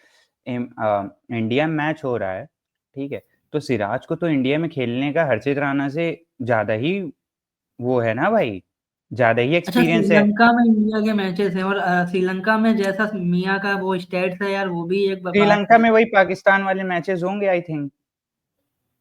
इंडिया मैच हो रहा है, ठीक है? तो सिराज को तो इंडिया में खेलने का हर्षित राणा से ज्यादा ही वो है ना भाई, ज्यादा ही अच्छा, एक्सपीरियंस है। श्रीलंका में इंडिया के मैचेस हैं, और श्रीलंका में जैसा मियाँ का वो स्टेट्स है यार, वो भी एक बात श्रीलंका है। में वही पाकिस्तान वाले मैचेस होंगे आई थिंक।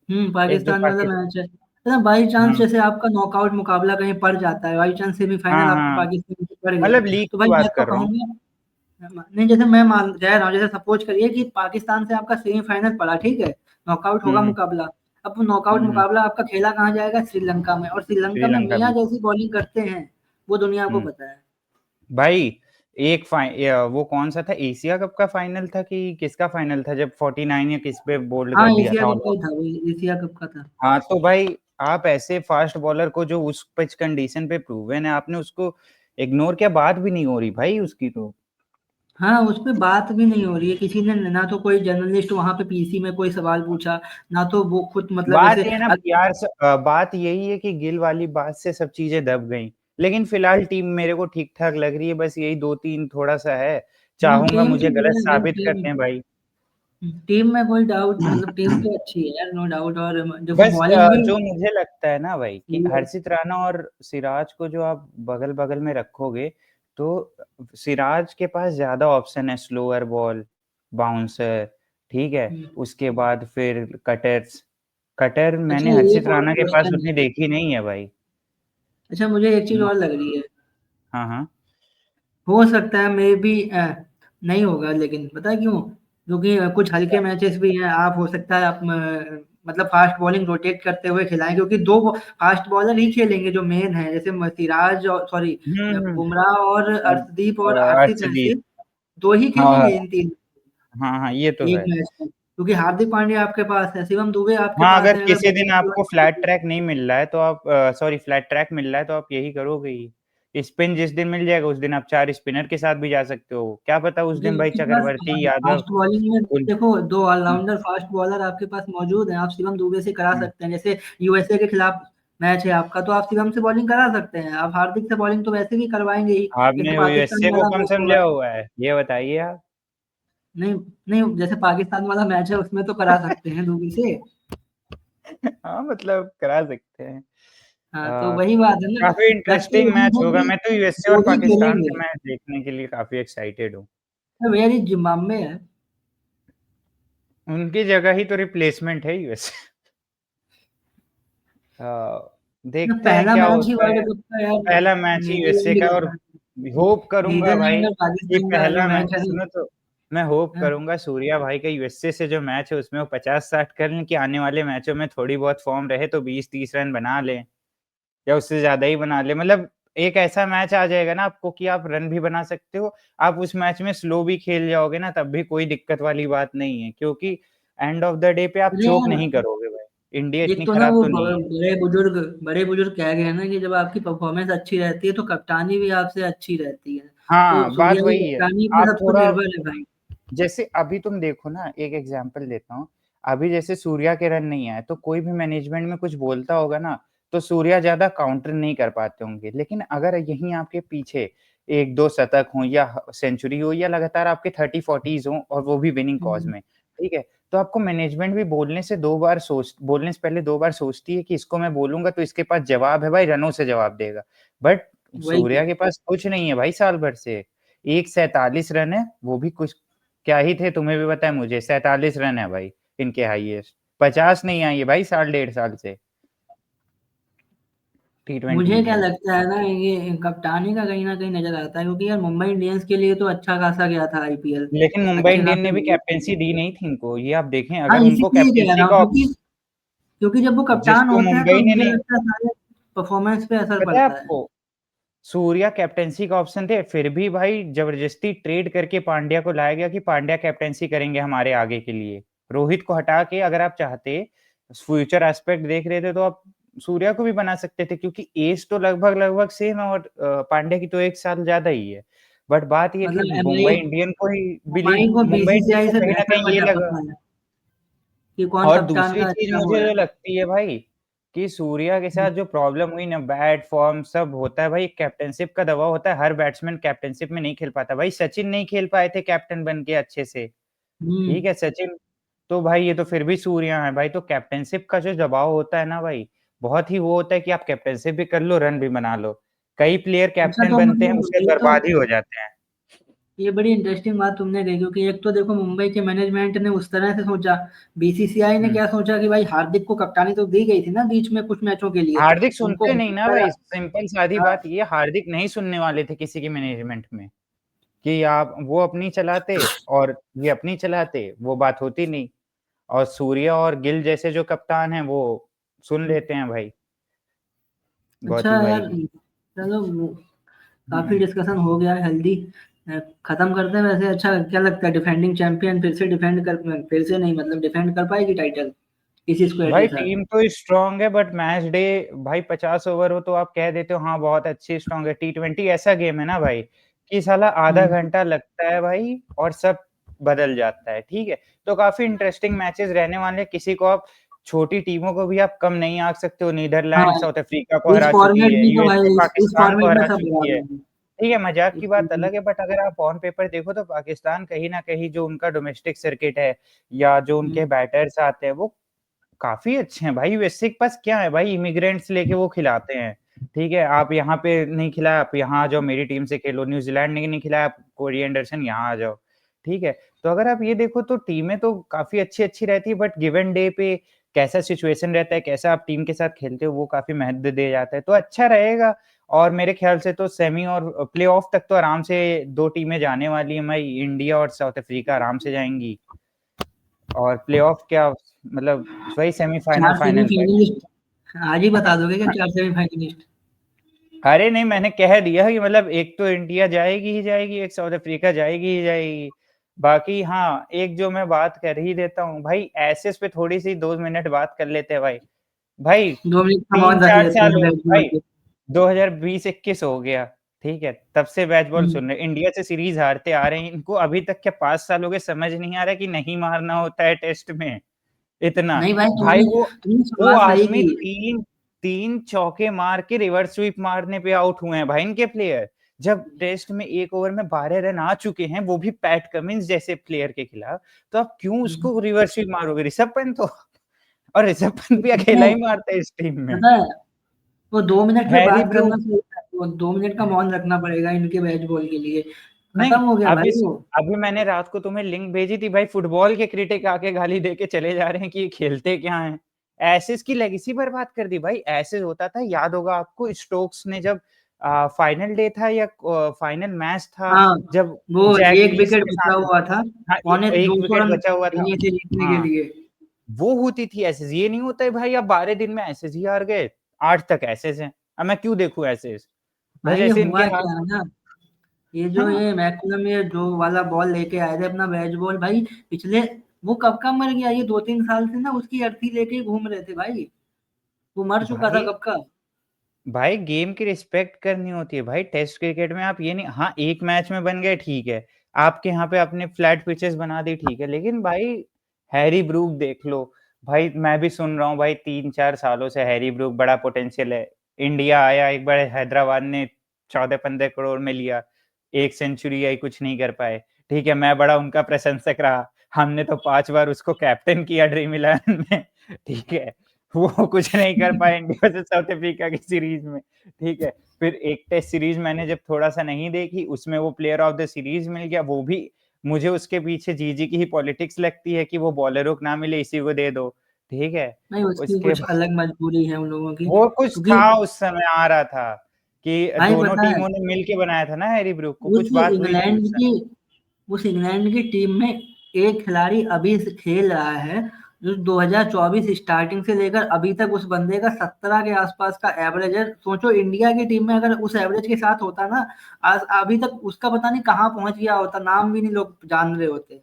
एक जो पाकिस्तान वाला पाकिस्तान। मैच है, बाई चांस हाँ, जैसे आपका नॉकआउट मुकाबला कहीं पड़ जाता है, बाई चांस सेमीफाइनल हाँ, आपका हाँ। पाकिस्तान से पड़ गया, मतलब लीग तो की भाई मैं बात तो कर रहा हूँ। कहूंगा, नहीं जैसे मैं मान कह रहा हूँ, जैसे सपोज करिए कि पाकिस्तान से आपका सेमीफाइनल पड़ा, ठीक है, नॉकआउट होगा हम्म, मुकाबला। अब वो नॉकआउट हम्म। मुकाबला आपका खेला कहाँ जाएगा? श्रीलंका में, और श्रीलंका में श्रीलंका मियाँ में। जैसी बॉलिंग करते हैं, वो दुनिया को हम्म। पता है। भाई वो कौन सा था, एशिया कप का फाइनल था कि किसका फाइनल था जब 49 या किस पे बोल्ड हाँ, कर दिया एशिया था कप ऑल का आउट? ही था, वही एशिया कप का था। हाँ, तो भाई आप ऐसे फास्ट बॉलर को जो उस पिच कंडीशन पे प्रूवन है, आपने उसको इग्नोर किया, बात भी नहीं हो रही भाई उसकी तो। हाँ, उस पे बात भी नहीं हो रही है किसी ने, ना तो कोई जर्नलिस्ट वहां पे पीसी में कोई सवाल पूछा, ना तो वो खुद मतलब बात जैसे ये है ना यार, बात यही है कि गिल वाली बात से सब चीजें दब गई, लेकिन फिलहाल टीम मेरे को ठीक ठाक लग रही है, बस यही दो तीन थोड़ा सा है, चाहूंगा टीम मुझे तो गलत बढ़िया है साबित कर टीम। दें भाई। टीम में कोई डाउट, मतलब टीम तो अच्छी है यार, नो डाउट, और देखो बस बॉलिंग भी जो मुझे लगता है ना भाई कि सही है। हर्षित राणा और सिराज को जो आप बगल बगल में रखोगे, तो सिराज के पास ज्यादा ऑप्शन है, स्लोअर बॉल, बाउंसर, ठीक है? हम्म, उसके बाद फिर कटर्स, कटर अच्छा मैंने हर्षित एक और राणा के पास क्वेश्चन उतनी है। देखी नहीं है भाई। अच्छा, मुझे एक चीज और लग रही है, हाँ, हाँ। हो सकता है मे बी नहीं होगा, लेकिन पता है क्यों? क्योंकि कुछ हल्के मैचेस भी हैं, आप हो सकता है आप मतलब फास्ट बॉलिंग रोटेट करते हुए खिलाएं, क्योंकि दो फास्ट बॉलर ही खेलेंगे जो मेन है, जैसे सिराज और सॉरी हम्म। बुमराह और अर्शदीप और हर्षित अर्शदीप। नसीब, दो ही हाँ, खेलेंगे हाँ, इन तीन हाँ, हाँ, ये तो एक है। मैच में, क्योंकि हार्दिक पांड्या आपके पास है, शिवम दुबे आपके हाँ, पास अगर है, अगर किसी दिन बॉलिंग आपको फ्लैट ट्रैक नहीं मिल रहा है तो आप सॉरी फ्लैट ट्रैक मिल रहा है तो आप यही करोगे ही, स्पिन जिस दिन मिल जाएगा उस दिन आप चार स्पिनर के साथ भी जा सकते हो, क्या पता उस जो दिन भाई आपके पास चक्रवर्ती यादव। फास्ट बॉलिंग में कुल। देखो, दो ऑलराउंडर फास्ट बॉलर आपके पास मौजूद हैं, आप शिवम दुबे से करा हम्म। सकते हैं, जैसे यूएसए के खिलाफ मैच है आपका, तो आप शिवम से बॉलिंग करा सकते हैं, आप हार्दिक से बॉलिंग तो वैसे भी करवाएंगे ही, जैसे आपने पाकिस्तान यूएसए को वाला कम मैच होगा। समझा हुआ है ये बताइए आप। नहीं, नहीं, जैसे पाकिस्तान वाला मैच है उसमें तो करा सकते हैं दुबे से। हाँ, मतलब करा सकते हैं। हाँ, तो अ, वही बात है ना, काफी लगता इंटरेस्टिंग वही मैच है होगा, कि मैं तो यूएसए और दो ही पाकिस्तान खेलेंगे। का मैच देखने के लिए काफी एक्साइटेड हूँ। भैया जी जिम्बाब्वे है। उनकी जगह ही तो रिप्लेसमेंट है यूएसए। ना देखते हैं पहला क्या मैच ही होता है। वर्ल्ड कप का यार, पहला मैच ही यूएसए न्यूजीलैंड का, के और साथ, होप करूंगा भाई नीदरलैंड और कि पाकिस्तान का जो पहला मैच, मैच है ना। सुनो तो, मैं होप हाँ, करूंगा सूर्या भाई का यूएसए से जो मैच है उसमें वो 50-60 कर लें, कि आने वाले मैचों में थोड़ी बहुत फॉर्म रहे तो 20-30 रन बना लें। या उससे ज़्यादा ही बना ले। मतलब एक ऐसा मैच आ जाएगा ना आपको कि आप रन भी बना सकते हो, आप उस मैच में स्लो भी खेल जाओगे ना तब भी कोई दिक्कत वाली बात नहीं है, क्योंकि एंड ऑफ द डे पे आप अरे चोक यार, नहीं करोगे भाई। इंडिया एक इतनी तो ना खराब वो तो नहीं है। बड़े बुजुर्ग कह गए हैं ना कि जब आपकी परफॉर्मेंस अच्छी रहती है तो कप्तानी भी आपसे अच्छी रहती है। तो हाँ, बात सूर्या की वही है। कप्तानी पे आप सब कुछ थोड़ा निर्भर है भाई। जैसे अभी तुम देखो ना, एक एग्जांपल देता हूँ। अभी जैसे सूर्या के रन नहीं आए तो कोई भी मैनेजमेंट में कुछ बोलता होगा ना, तो सूर्या ज़्यादा काउंटर नहीं कर पाते होंगे। लेकिन अगर यहीं आपके पीछे 1-2 शतक हों या सेंचुरी हो या लगातार आपके 30-40s हों और वो भी विनिंग कॉज़ हम्म, में, ठीक है? तो आपको मैनेजमेंट भी बोलने से पहले 2 बार सोचती है कि इसको मैं बोलूँगा तो इसके पास जवाब है भाई, रनों से जवाब देगा। बट वही तो। सूर्या के पास कुछ नहीं है भाई साल भर से। एक 47 रन है, वो भी कुछ क्या ही थे, तुम्हें भी पता है मुझे। 47 रन है भाई इनके हाईएस्ट। 50 नहीं आई है भाई साल डेढ़ साल से टी मुझे ट्वेंटीज क्या में। लगता है ना, ये कप्तानी का कहीं ना कहीं नजर आता है, क्योंकि यार मुंबई इंडियंस के लिए तो अच्छा खासा गया था आईपीएल। लेकिन मुंबई अच्छे इंडियन खासे ने भी रन थे। कैप्टेंसी दी नहीं थी इनको, ये आप देखें हाँ, अगर उनको इसीलिए कह कैप्टेंसी रहा हूँ, का क्योंकि क्योंकि जब वो कप्तान जिसको होता है तो मुंबई ने मुझे नहीं, लगता है सारे परफॉर्मेंस पे असर पता है पड़ता है। आपको, सूर्या कैप्टेंसी का ऑप्शन थे, फिर भी भाई जबरदस्ती ट्रेड करके पांड्या को लाया गया कि पांड्या कैप्टेंसी करेंगे हमारे आगे के लिए। रोहित को हटा के अगर आप चाहते, फ्यूचर एस्पेक्ट देख रहे थे तो आप सूर्या को भी बना सकते थे, क्योंकि एज तो लगभग सेम है और पांड्या की तो 1 साल ज़्यादा ही है। बट बात ये थी मतलब मुंबई एमआई इंडियन को ही एमआई को मुंबई इंडियन बीसीसीआई को से कहीं न बेहतर कहीं ये पता लगा। पता है कि कौन और कप्तान दूसरी का चीज़ अच्छा वो मुझे है। जो लगती है भाई, कि सूर्या के साथ जो प्रॉब्लम हुई ना, बैड फॉर्म सब होता है भाई, कैप्टेनशिप का दबाव होता है, हर बैट्समैन कैप्टेनशिप में नहीं खेल पाता। भाई सचिन नहीं खेल पाए थे कैप्टन बन के अच्छे से, ठीक हम्म। है सचिन, तो भाई ये तो फिर भी सूर्या है भाई। तो कैप्टेनशिप का जो दबाव होता है ना भाई, बहुत ही वो होता है कि आप कैप्टेनशिप भी कर लो, रन भी बना लो। कई प्लेयर अच्छा, कैप्टन तो बनते हैं, मतलब उसके ये तो बर्बाद ही हो जाते हैं। ये बड़ी इंटरेस्टिंग बात तुमने कही, क्योंकि एक तो देखो मुंबई के मैनेजमेंट ने उस तरह से सोचा, बीसीसीआई ने हुँ। क्या सोचा कि भाई हार्दिक को कप्तानी तो दी गई थी ना बीच में कुछ मैचों के लिए, हार्दिक उनको सुनते हो नहीं ना सकता है। भाई, सिंपल सादी हाँ, बात ये है, हार्दिक नहीं सुनने वाले थे किसी के मैनेजमेंट में। कि आप वो अपनी चलाते और ये अपनी चलाते, वो बात होती नहीं। और सूर्या और गिल जैसे जो कप्तान हैं, वो सुन लेते हैं भाई, अच्छा गौती भाई यार, की। चलो काफी हुँ। डिस्कशन हो गया है हेल्दी। खत्म करते हैं। वैसे अच्छा क्या लगता है, डिफेंडिंग चैंपियन फिर से डिफेंड कर, फिर से नहीं मतलब डिफेंड कर पाएगी टाइटल इसी स्क्वाड भाई के साथ? टीम तो स्ट्रॉन्ग है, बट मैच डे भाई 50 ओवर हो तो आप कह देते हो हाँ बहुत अच्छी स्ट्रॉन्ग है। टी20 ऐसा गेम है ना भाई, कि साला आधा हम्म। घंटा लगता है भाई और सब बदल जाता है, ठीक है? तो काफ़ी इंटरेस्टिंग मैचेस रहने वाले हैं। किसी को आप छोटी टीमों को भी आप कम नहीं आँक सकते हो। हाँ, नीदरलैंड साउथ अफ्रीका को इस हरा चुकी फॉर्मेट है, में तो यूएसए भाई इस पाकिस्तान को फॉर्मेट में हरा सब चुकी है। बराबर है। ठीक है, मज़ाक की इस बात फॉर्मेट अलग है, बट अगर आप ऑन पेपर देखो तो पाकिस्तान कहीं न कहीं जो उनका डोमेस्टिक सर्किट है या जो में। उनके बैटर्स आते हैं, वो काफ़ी अच्छे हैं भाई। यूएसए के पास क्या है भाई, इमिग्रेंट्स लेके वो खिलाते हैं, ठीक है? आप यहाँ पे नहीं खिलाया, आप यहाँ आ जाओ मेरी टीम से खेलो। न्यूज़ीलैंड ने नहीं खिलाया, आप कोरी एंडरसन यहाँ आ जाओ, ठीक है? तो अगर आप ये देखो तो टीमें तो काफ़ी अच्छी-अच्छी रहती है, बट गिवन डे पे कैसा सिचुएशन रहता है, कैसा आप टीम के साथ खेलते हो, वो काफ़ी महत्व दिया जाता है। तो अच्छा रहेगा और मेरे ख़्याल से तो सेमी और प्लेऑफ तक तो आराम से 2 टीमें जाने वाली हैं भाई, इंडिया और साउथ अफ्रीका आराम से जाएँगी। और प्लेऑफ क्या, मतलब वही सेमीफाइनल, चार फाइनल तक। सेमीफाइनलिस्ट आज ही बता दोगे क्या, चार सेमीफाइनलिस्ट? अरे नहीं, मैंने कह दिया कि मतलब एक तो इंडिया जाएगी ही जाएगी, एक साउथ अफ्रीका जाएगी ही जाएगी। बाकी हाँ, एक जो मैं बात कर ही देता हूँ भाई, एसेस पे थोड़ी-सी 2 मिनट बात कर लेते हैं भाई। भाई 2 मिनट का मौन रख 3-4 लेते साल हैं हो बैट बॉल भाई, पे। 2020-21 हो गया, ठीक है? तब से बैट बॉल हम्म। सुन रहे हैं, इंडिया से सीरीज़ हारते आ रहे हैं। इनको अभी तक क्या 5 साल हो गए, समझ नहीं आ रहा है कि नहीं मारना होता है टेस्ट में। इतना, नहीं भाई, भाई तुमने तुमने वो शुरुआत सही आदमी की। 3 चौके मार के रिवर्स स्वीप मारने पे आउट हुए हैं भाई इनके प्लेयर। जब टेस्ट में 1 ओवर में 12 रन आ चुके हैं, वो भी पैट कमिंस जैसे प्लेयर के खिलाफ, तो आप क्यों हम्म। उसको रिवर्स स्वीप मारोगे? ऋषभ पंत तो और ऋषभ पंत तो भी अकेला तुम्हें ही मारता है इस टीम में। पता है, वो 2 मिनट पे हैरी बात करना ब्रूक चाहिए था, वो 2 मिनट का मौन रखना पड़ेगा इनके बैट बॉल के लिए। नहीं, खत्म हो गया अभी भाई वो। अभी मैंने रात को तुम्हें लिंक भेजी थी भाई, फुटबॉल के क्रिटिक आके गाली दे के चले जा रहे हैं कि ये खेलते क्या हैं? एसेस की लेगेसी बर्बाद कर दी भाई। एसेस होता था, याद होगा आपको, स्टोक्स ने जब फाइनल डे था या फाइनल मैच था, हाँ, जब वो जैक एक लीस विकेट के बचा साथ, हुआ था, हाँ, पौने एक 200 विकेट रन बचा हुआ था। चाहिए थे जीतने के हाँ, लिए। वो होती थी एसेस। ये नहीं होता है भाई आप 12 दिन में एसेस ही हार गए, 8 तक एसेस हैं। अब मैं क्यों देखूं ऐसे? भाई भाई ये जैसे इनके हुआ हाथ। क्या है ना, ये जो हाँ ये मैकुलम ये जो वाला बॉल लेके आए थे अपना वेज बॉल भाई, पिछले वो कब का मर गया, ये 2-3 साल से ना उसकी अर्थी लेके ही घूम रहे थे भाई, वो मर चुका था भाई, कब का। भाई गेम की रिस्पेक्ट करनी होती है भाई। टेस्ट क्रिकेट में आप ये नहीं, हाँ एक मैच में बन गए ठीक है, आपके यहाँ पे आपने फ्लैट पिचेस बना दी ठीक है, लेकिन भाई हैरी ब्रूक देख लो। भाई मैं भी सुन रहा हूँ भाई 3-4 सालों से हैरी ब्रूक बड़ा पोटेंशियल है। इंडिया आया एक बार, हैदराबाद ने 14-15 करोड़ में लिया, एक सेंचुरी आई, कुछ नहीं कर पाए। ठीक है, मैं बड़ा उनका प्रशंसक रहा, हमने तो 5 बार उसको कैप्टन किया ड्रीम इलेवन में। ठीक है, वो कुछ नहीं कर पाए इंडिया से साउथ अफ्रीका की सीरीज में। ठीक है, फिर एक टेस्ट सीरीज मैंने जब थोड़ा सा नहीं देखी, उसमें वो प्लेयर ऑफ द सीरीज मिल गया, वो भी मुझे उसके पीछे जीजी की ही पॉलिटिक्स लगती है कि वो बॉलरों को ना मिले, इसी को दे दो। ठीक है, नहीं उसकी उसके कुछ अलग मजबूरी है उन लोगों की, वो कुछ क्योंकि था उस समय आ रहा था कि भाई दोनों पता है टीमों ने मिल के बनाया था ना हैरी ब्रूक को, उस कुछ बात हुई थी इंग्लैंड उस की समय। उस इंग्लैंड की टीम में एक खिलाड़ी अभी से खेल रहा है, जो 2024 स्टार्टिंग से लेकर अभी तक उस बंदे का 17 के आसपास का एवरेज है। सोचो इंडिया की टीम में अगर उस एवरेज के साथ होता ना, आज अभी तक उसका पता नहीं कहाँ पहुंच गया होता, नाम भी नहीं लोग जान रहे होते।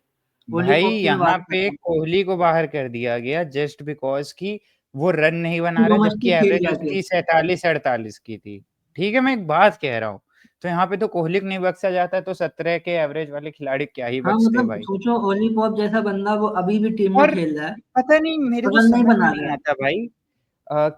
होली भाई पॉप की मैं यहाँ बात कर पे रहा हूँ, कोहली को बाहर कर दिया गया जस्ट बिकॉज कि वो रन नहीं बना रहा, जबकि डोमेस्टिक खेल एवरेज जाके। उसकी 47-48 की थी। ठीक है, मैं एक बात कह रहा हूँ, तो यहाँ पे तो कोहली को नहीं बख्शा जाता, तो 17 के एवरेज वाले खिलाड़ी क्या ही हाँ बख्शते मतलब भाई। सोचो होली पॉप जैसा बंदा वो अभी भी टीम में और खेल रहा है पता नहीं मेरे और को रन नहीं समझ बना नहीं रहा है। आता भाई,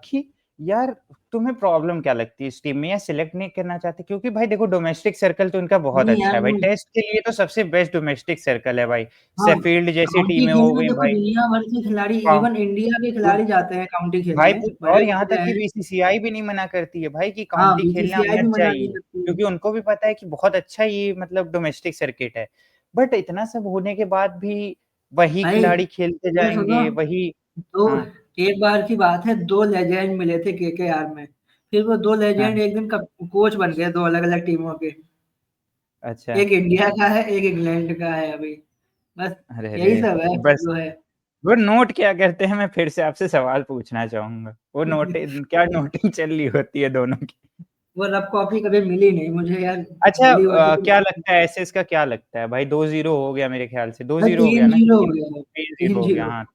कि यार तुम्हें प्रॉब्लम क्या लगती है इस टीम में, या सिलेक्ट नहीं करना चाहते? क्योंकि भाई देखो डोमेस्टिक सर्कल तो इनका बहुत नहीं अच्छा यार है भाई, वो, टेस्ट के लिए तो सबसे बेस्ट डोमेस्टिक सर्कल है भाई। हाँ शेफील्ड जैसी काउंटी टीमें हो खेलना गई देखो भाई। दुनिया भर के खिलाड़ी, हाँ, इवन इंडिया के और खिलाड़ी जाते हैं काउंटी भाई खेलने, बड़े और यहाँ बड़े तक कि हैं। बीसीसीआई भी नहीं मना करती है भाई कि हाँ काउंटी खेलने बीसीसीआई आना भी मना नहीं चाहिए, करती है। क्योंकि उनको भी पता है कि बहुत अच्छा ये मतलब डोमेस्टिक सर्किट है। बट इतना सब होने के बाद भी वही भाई खिलाड़ी खेलते ये सुनो, जाएंगे वही। तो हाँ एक बार की बात है, दो लेजेंड मिले थे केकेआर में, फिर वो दो लेजेंड हाँ। एक दिन का कोच बन गए, दो अलग अलग टीमों के। अच्छा। एक इंडिया का है, एक इंग्लैंड का है अभी, बस अरे यही अरे, सब है बस जो है। वो नोट क्या करते हैं, मैं फिर से आपसे सवाल पूछना चाहूंगा, वो नोटिंग क्या नोटिंग चल रही होती है दोनों की? वो रफ कॉपी कभी मिली नहीं मुझे यार, अच्छा, मिली होती क्या तो। लगता है एसएस का, क्या लगता है भाई? 2-0 हो गया मेरे ख्याल से, दो भाई जीरो हो गया तीन ना कि जीरो हो तीन? गया है, 3-0 तीन हो गया, जीरो हाँ।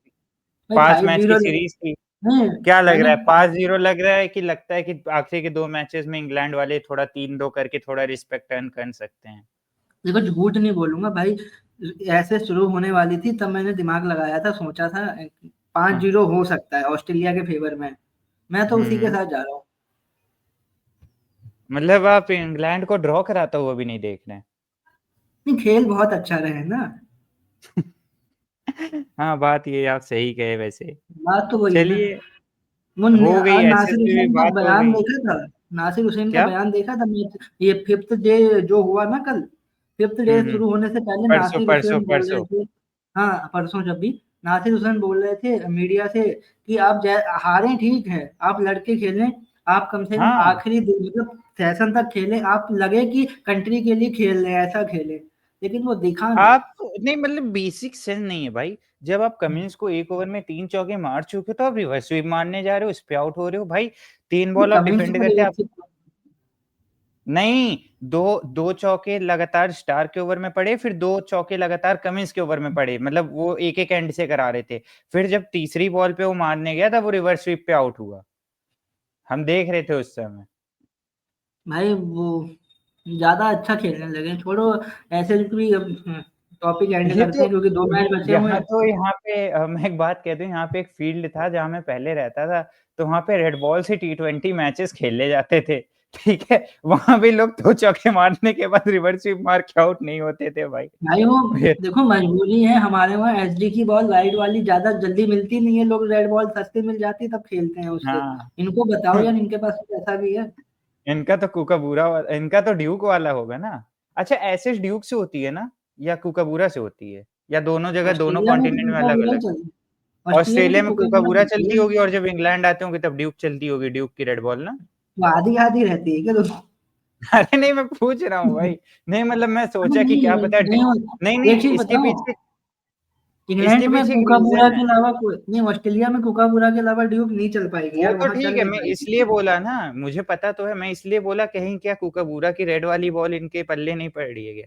भाई, 5 मैच की 5-0 सीरीज थी। नहीं क्या लग मैंने, रहा है, 5-0 लग रहा है कि लगता है कि आखिरी के 2 मैचेस में इंग्लैंड वाले थोड़ा 3-2 करके थोड़ा रिस्पेक्ट अर्न कर सकते हैं? देखो झूठ नहीं बोलूंगा भाई, ऐसे शुरू होने वाली थी तब मैंने दिमाग लगाया था, सोचा था पाँच हाँ। जीरो हो सकता है ऑस्ट्रेलिया के फेवर में, मैं तो उसी के हम्म। साथ जा रहा हूँ। मतलब आप इंग्लैंड को ड्रॉ कराता हुआ भी नहीं देख रहे हैं? नहीं खेल बहुत अच्छा रहे ना, हाँ, बात ये आप सही कहे वैसे। बात तो वही है ना। चलिए, वो हो गई और एसएस नासिर की भी हुसैन का बात हो बयान गई। देखा था, नासिर हुसैन का क्या? बयान देखा था मैं, ये फिफ्थ डे जो हुआ ना कल, फिफ्थ डे हम्म। शुरू होने से पहले परसों नासिर परसों हुसैन बोल रहे परसों। थे, हाँ परसों जब भी नासिर हुसैन बोल रहे थे मीडिया से कि आप हारें ठीक है, आप लड़के खेलें, आप कम से कम हाँ, आखिरी मतलब सेशन तक खेलें, आप लगे कि कंट्री के लिए खेल रहे हैं ऐसा खेलें, लेकिन वो दिखा नहीं। आप नहीं मतलब बेसिक सेंस नहीं है भाई। जब आप कमिंस को 1 ओवर में 3 चौके मार चुके हो, तो आप रिवर्स स्वीप मारने जा रहे हो, उस पे आउट हो रहे हो भाई। 3 बॉल आप कमिंस डिफेंड को करके आप, रिवर्स, नहीं, दो दो चौके लगातार स्टार के ओवर में पड़े, फिर 2 चौके लगातार कमिंस के ओवर में पड़े, मतलब वो एक एक एंड से करा रहे थे। फिर जब तीसरी बॉल पे वो मारने गया था, वो रिवर्स स्वीप पे आउट हुआ, हम देख रहे थे उस समय। भाई वो ज्यादा अच्छा खेलने लगे, छोड़ो ऐसे भी टॉपिक एंड ये करते तो हैं क्योंकि 2 मैच बचे हुए यहाँ हैं। तो यहाँ पे मैं एक बात कह दूं, यहाँ पे एक फील्ड था जहाँ मैं पहले रहता था, तो वहाँ पे रेड बॉल से T20 मैचेस खेले जाते थे। ठीक है, वहां भी लोग 2 चौके मारने के बाद रिवर्स स्वीप मार के आउट नहीं होते थे भाई। भाई वो ये देखो मजबूरी है, हमारे वहाँ एसडी की बॉल वाइड वाली ज्यादा जल्दी मिलती नहीं है, लोग रेड बॉल सस्ती मिल जाती है तब खेलते हैं उससे। हाँ। इनको बताओ यार, इनके पास तो पैसा भी है। इनका तो कुकाबूरा वाला, इनका तो ड्यूक वाला होगा ना? अच्छा, एसेस ड्यूक से होती है ना, या कुकाबूरा से होती है, या दोनों जगह दोनों ऑस्ट्रेलिया में तो कॉन्टिनेंट में अलग कोकाबूरा अलग? चल ऑस्ट्रेलिया में ऑस्ट्रेलिया तो में कोकाबूरा कुकाबूरा चलती चलती है, होगी, और जब इंग्लैंड आते होंगे तब ड्यूक चलती होगी, ड्यूक की रेड बॉल ना। वो आधी आधी रहती है क्या दोनों? अरे नहीं, मैं पूछ रहा हूँ भाई। नहीं मतलब मैं अरे सोचा कि नहीं क्या पता नहीं, नहीं नहीं, एक चीज इसके बताओ, पीछे इंग्लैंड इसके में पीछे एक कुकाबूरा रीजन है। के अलावा कोई नहीं, ऑस्ट्रेलिया में कुकाबूरा के अलावा ड्यूक नहीं चल पाएगी वो यार, तो वहां चल ठीक है, नहीं मैं पाएगी। इसलिए बोला ना, मुझे पता तो है, मैं इसलिए बोला कहीं क्या कुकाबूरा की रेड वाली बॉल इनके पल्ले नहीं पड़ रही है क्या?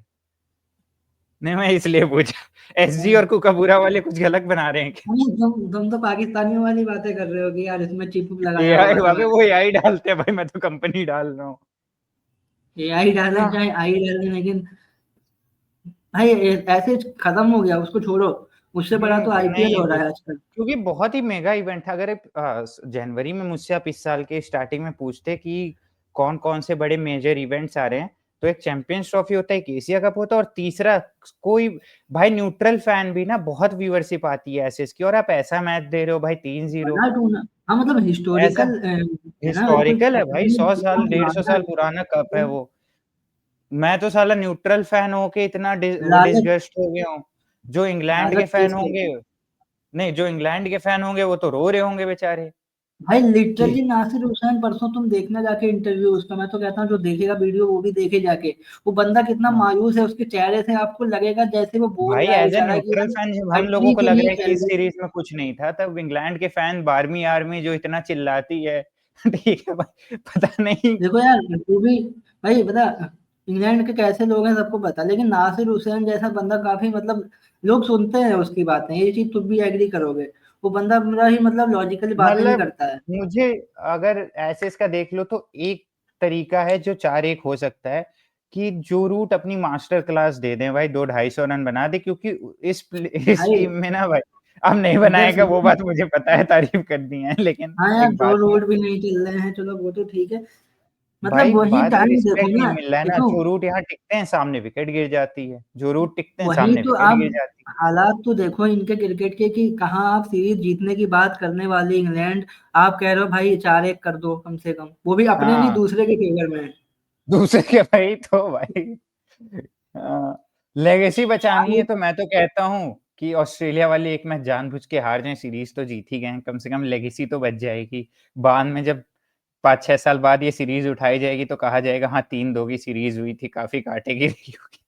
नहीं, मैं इसलिए पूछा। एसजी और कुकाबूरा वाले कुछ गलत बना रहे हैं क्या? नहीं, तुम तो पाकिस्तानियों वाली बातें कर रहे हो कि यार इसमें चिप लगाया एआई हुआ था। वहाँ पे वो एआई डालते हैं भाई, मैं तो कंपनी डाल रहा हूँ। एआई डाले हाँ, चाहे आई डाले, लेकिन भाई ऐसे खत्म हो गया, उसको छोड़ो। उससे बड़ा तो आईपीएल नहीं हो वो रहा है आजकल। क्योंकि बहुत ही मेगा इवेंट था। अगर जनवरी में मुझसे आप इस साल के स्टार्टिंग में पूछते कि कौन-कौन से बड़े मेजर इवेंट्स आ रहे हैं, तो एक चैंपियंस ट्रॉफी होता है, एक एशिया कप होता है और तीसरा कोई भाई न्यूट्रल फैन भी ना बहुत व्यूअरशिप आती है एसएस की, और आप ऐसा मैच दे रहे हो भाई 3-0। बड़ा टूर्ना, हाँ मतलब ऐसा हिस्टोरिकल है ना बिल्कुल, हिस्टोरिकल है भाई, 100 इतना साल 150 पुराना साल पुराना कप है है। वो। मैं तो साला न्यूट्रल फैन होके इतना वो लालच, डिसगस्ट हो गया हूँ। जो इंग्लैंड के लालच फैन तेज होंगे, करती है। नहीं जो इंग्लैंड के फैन होंगे वो तो रो रहे होंगे बेचारे भाई कि लिटरली नासिर हुसैन परसों तुम देखना जाके इंटरव्यू उसका, मैं तो कहता हूँ जो देखेगा वीडियो वो भी देखे जाके। वो बंदा कितना हाँ। मायूस है, उसके चेहरे से आपको लगेगा जैसे वो बोल भाई रहा है एज ए बेचारा कि न्यूट्रल यार फैन जब हम लोगों कंट्री को के लग लिए रहा है कि खेल इस रहे हैं। सीरीज में कुछ नहीं था, तब इंग्लैंड के फैन बार्मी आर्मी जो इतना चिल्लाती है ठीक है भाई, पता नहीं। देखो यार तू भी, भाई बता, इंग्लैंड के कैसे लोग हैं सबको पता, लेकिन नासिर हुसैन जैसा बंदा काफी मतलब लोग सुनते हैं उसकी बातें, ये चीज तुम भी एग्री करोगे। वो बंदा पूरा ही मतलब लॉजिकली बातें नहीं मतलब करता है। मुझे, अगर ऐसे इसका देख लो तो एक तरीका है जो 4-1 हो सकता है कि जो रूट अपनी मास्टर क्लास दे दें भाई, 200-250 रन बना दे, क्योंकि इस भाई टीम में ना भाई, अब नहीं इधर बनाएगा वो सुनो, बात मुझे पता है, तारीफ करनी है, लेकिन हाँ यार एक दो बात में रोड भी नहीं चल रहे हैं, चलो वो तो ठीक है। भाई, मतलब वही बात में टाइम देखो रिस्पेक्ट नहीं ना, मिल रहा है ना, देखो जो रूट यहाँ टिकते हैं सामने विकेट गिर जाती है, जो रूट टिकते हैं वही सामने तो विकेट आप गिर जाती है। हालात तो देखो इनके क्रिकेट के कि कहाँ आप सीरीज जीतने की बात करने वाली इंग्लैंड, आप कह रहे हो भाई 4-1 कर दो कम से कम, वो भी अपने नहीं हाँ, दूसरे के फेवर में है। दूसरे के भाई तो भाई लेगेसी बचानी है तो मैं तो कहता हूँ कि ऑस्ट्रेलिया वाले एक मैच जानबूझ के हार जाएं, सीरीज तो जीत ही गए हैं, कम से कम लेगेसी तो बच जाएगी। बाद में जब 5-6 साल बाद ये सीरीज उठाई जाएगी तो कहा जाएगा हाँ 3-2 की सीरीज हुई थी, काफी काटे की रही होगी।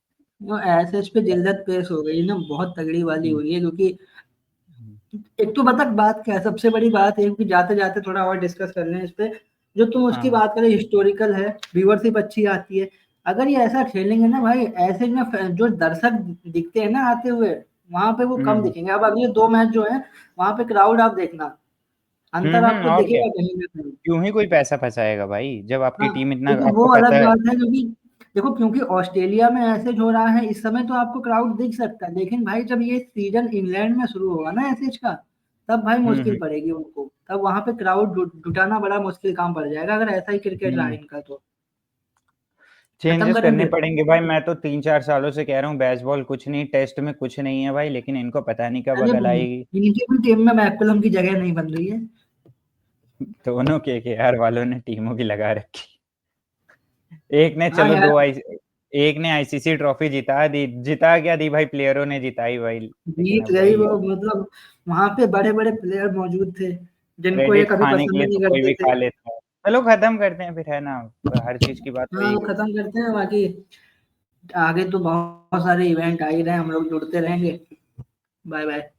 वो ऐसे इस पे जिल्लत पेश हो गई ना, बहुत तगड़ी वाली हम्म, हुई है, क्योंकि एक तो बता बात क्या है, सबसे बड़ी बात है कि जाते जाते थोड़ा और डिस्कस कर लें इस पे। जो तुम उसकी हाँ बात करें हिस्टोरिकल है, व्यूअरशिप अच्छी आती है। अगर ये ऐसा खेलेंगे ना भाई, ऐसे में जो दर्शक दिखते हैं ना आते हुए, वहां पे वो कम हम्म दिखेंगे। अब अगले दो मैच जो है वहां पे क्राउड आप देखना, अंतर आपको और क्या, दिखेगा कहीं ना कहीं। क्यों ही कोई पैसा फंसाएगा भाई जब आपकी हाँ टीम इतना, क्योंकि वो आपको अलग पता है। बात है, क्योंकि देखो क्योंकि ऑस्ट्रेलिया में ऐसे हो रहा है इस समय तो आपको क्राउड दिख सकता है, लेकिन भाई जब ये सीजन इंग्लैंड में शुरू होगा ना ऐसे का, तब भाई मुश्किल हम्म पड़ेगी उनको, तब वहां पे क्राउड जुटाना बड़ा मुश्किल काम पड़ जाएगा अगर ऐसा ही क्रिकेट रहा हम्म इनका तो। खत्म चेंजेस करने करेंगे। पड़ेंगे भाई, मैं तो 3-4 सालों से कह रहा हूँ बेसबॉल कुछ नहीं, टेस्ट में कुछ नहीं है भाई, लेकिन इनको पता नहीं कब अरे अकल आएगी। इनकी भी टीम में मैकुलम की जगह नहीं बन रही है। दोनों केकेआर वालों ने टीमों की लगा रखी। एक ने हाँ चलो यार, एक ने आईसीसी ट्रॉफी जिता दी, जिता क्या दी भाई, प्लेयरों ने जिताई भाई, लेकिन जीत अब गई वही वो, है, मतलब वहां पे बड़े बड़े प्लेयर मौजूद थे जिनको ये क्रेडिट कभी खाने के पसंद लिए तो नहीं कोई करते भी थे। खा लेता है। चलो खत्म करते हैं फिर, है ना, हर चीज की बात हाँ वही होती खत्म करते हैं, बाकी आगे तो बहुत सारे इवेंट आ ही रहे हैं, हम लोग जुड़ते रहेंगे। Bye bye.